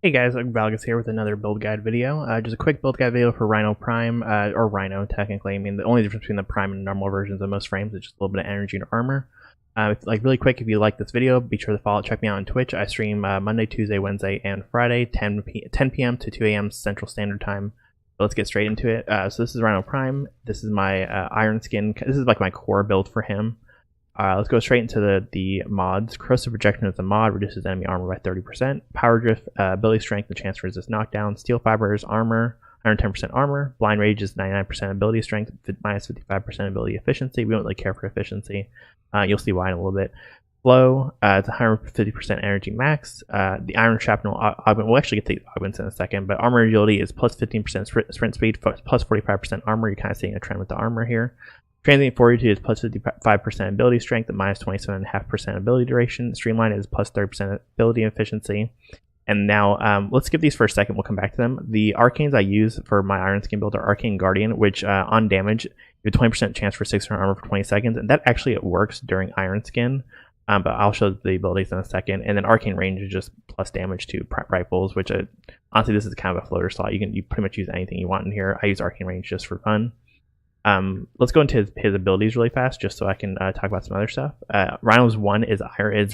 Hey guys, I'm Valgus here with another build guide video. Just a quick build guide video for Rhino Prime, or Rhino technically. I mean, the only difference between the Prime and normal versions of most frames is just a little bit of energy and armor. Like really quick, if you like this video, be sure to follow. Check me out on Twitch. I stream Monday, Tuesday, Wednesday, and Friday, 10 p.m. to 2 a.m. Central Standard Time. So let's get straight into it. So this is Rhino Prime. This is my Iron Skin. This is like my core build for him. Let's go straight into the mods. Corrosive Projection is a mod, reduces enemy armor by 30%. Power Drift, ability strength, and chance to resist knockdown. Steel Fibers, armor, 110% armor. Blind Rage is 99% ability strength, minus 55% ability efficiency. We don't really care for efficiency. You'll see why in a little bit. Flow, it's 150% energy max. The Iron Shrapnel augment, we'll actually get the augments in a second, but armor agility is plus 15% sprint speed, plus 45% armor. You're kind of seeing a trend with the armor here. Transient Fortitude is plus 55% ability strength and minus 27.5% ability duration. Streamline is plus 30% ability efficiency. And now, let's skip these for a second. We'll come back to them. The Arcanes I use for my Iron Skin build are Arcane Guardian, which on damage, you have a 20% chance for 600 armor for 20 seconds. And that actually works during Iron Skin. But I'll show the abilities in a second. And then Arcane Range is just plus damage to rifles, which honestly, this is kind of a floater slot. You pretty much use anything you want in here. I use Arcane Range just for fun. Let's go into his abilities really fast, just so I can talk about some other stuff. Rhino's one is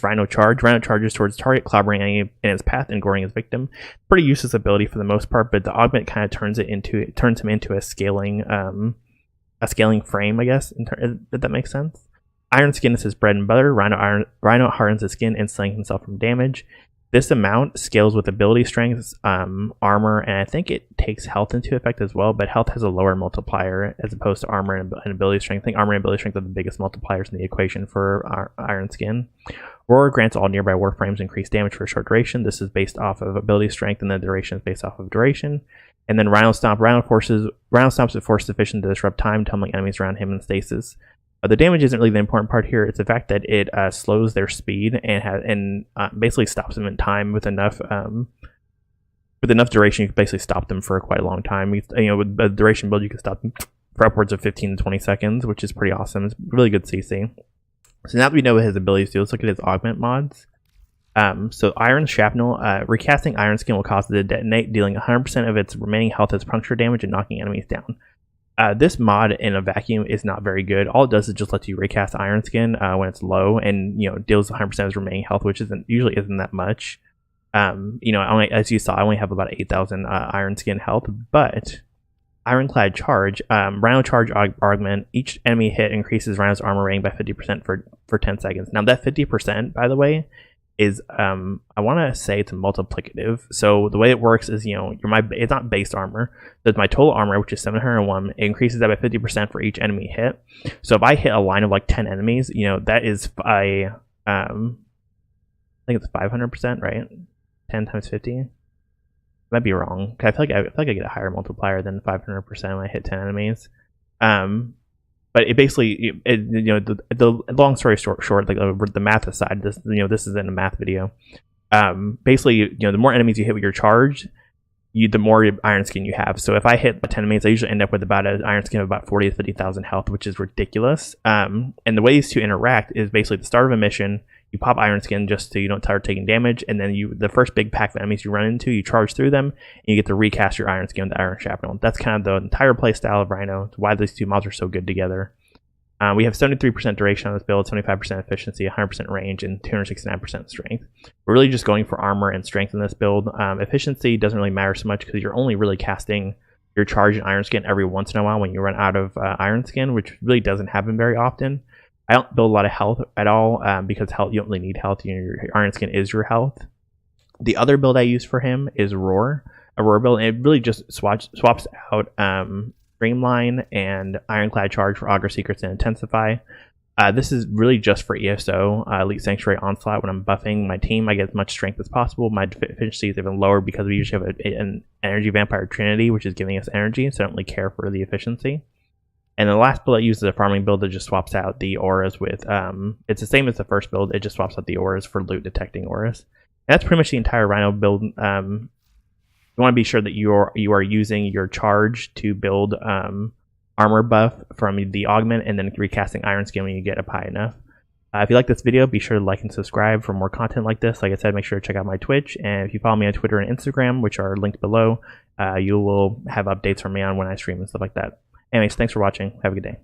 Rhino Charge. Rhino charges towards target, clobbering any in its path and goring his victim. Pretty useless ability for the most part, but the augment kind of turns him into a scaling frame, I guess. If that makes sense. Iron Skin is his bread and butter. Rhino hardens his skin, insulating himself from damage. This amount scales with ability strength, armor, and I think it takes health into effect as well, but health has a lower multiplier as opposed to armor and ability strength. I think armor and ability strength are the biggest multipliers in the equation for our Iron Skin. Roar grants all nearby Warframes increased damage for a short duration. This is based off of ability strength, and the duration is based off of duration. And then Rhino Stomp. Rhino Stomps with force sufficient to disrupt time, tumbling enemies around him in stasis. The damage isn't really the important part here. It's the fact that it slows their speed and basically stops them in time with enough duration. You can basically stop them for quite a long time. With a duration build, you can stop them for upwards of 15 to 20 seconds, which is pretty awesome. It's really good CC. So now that we know what his abilities do, let's look at his augment mods. So Iron Shrapnel, recasting Iron Skin will cause it to detonate, dealing 100% of its remaining health as puncture damage and knocking enemies down. This mod in a vacuum is not very good. All it does is just let you recast Iron Skin when it's low, and deals 100% of its remaining health, which usually isn't that much. As you saw, I only have about 8,000 Iron Skin health, but Ironclad Charge, Rhino Charge Augment. Each enemy hit increases Rhino's armor rating by 50% for 10 seconds. Now that 50%, by the way, is I want to say it's multiplicative. So the way it works is it's not base armor. There's my total armor, which is 701. It increases that by 50% for each enemy hit. So if I hit a line of like 10 enemies, that is I think it's 500%, right? 10 times 50. Might be wrong. I feel like I get a higher multiplier than 500% when I hit 10 enemies. But it basically, the long story short, like the math aside, this isn't a math video. Basically, the more enemies you hit with your charge, the more Iron Skin you have. So if I hit 10 enemies, I usually end up with about an Iron Skin of about 40 to 50,000 health, which is ridiculous. And the way these two interact is basically at the start of a mission, you pop Iron Skin just so you don't start taking damage, and then the first big pack of enemies you run into, you charge through them, and you get to recast your Iron Skin with the Iron Shrapnel. That's kind of the entire play style of Rhino. It's why these two mods are so good together. We have 73% duration on this build, 75% efficiency, 100% range, and 269% strength. We're really just going for armor and strength in this build. Efficiency doesn't really matter so much because you're only really casting your charge in Iron Skin every once in a while when you run out of Iron Skin, which really doesn't happen very often. I don't build a lot of health at all because health, you don't really need health. Your Iron Skin is your health. The other build I use for him is Roar, a Roar build, and it really just swaps out Streamline and Ironclad Charge for Augur Secrets and Intensify. This is really just for ESO, Elite Sanctuary Onslaught. When I'm buffing my team, I get as much strength as possible. My efficiency is even lower because we usually have an Energy Vampire Trinity, which is giving us energy, so I don't really care for the efficiency. And the last build I use is a farming build that just swaps out the auras with, it's the same as the first build, it just swaps out the auras for loot detecting auras. And that's pretty much the entire Rhino build. You want to be sure that you are using your charge to build armor buff from the augment, and then recasting Iron Skin when you get up high enough. If you like this video, be sure to like and subscribe for more content like this. Like I said, make sure to check out my Twitch, and if you follow me on Twitter and Instagram, which are linked below, you will have updates from me on when I stream and stuff like that. Anyways, thanks for watching. Have a good day.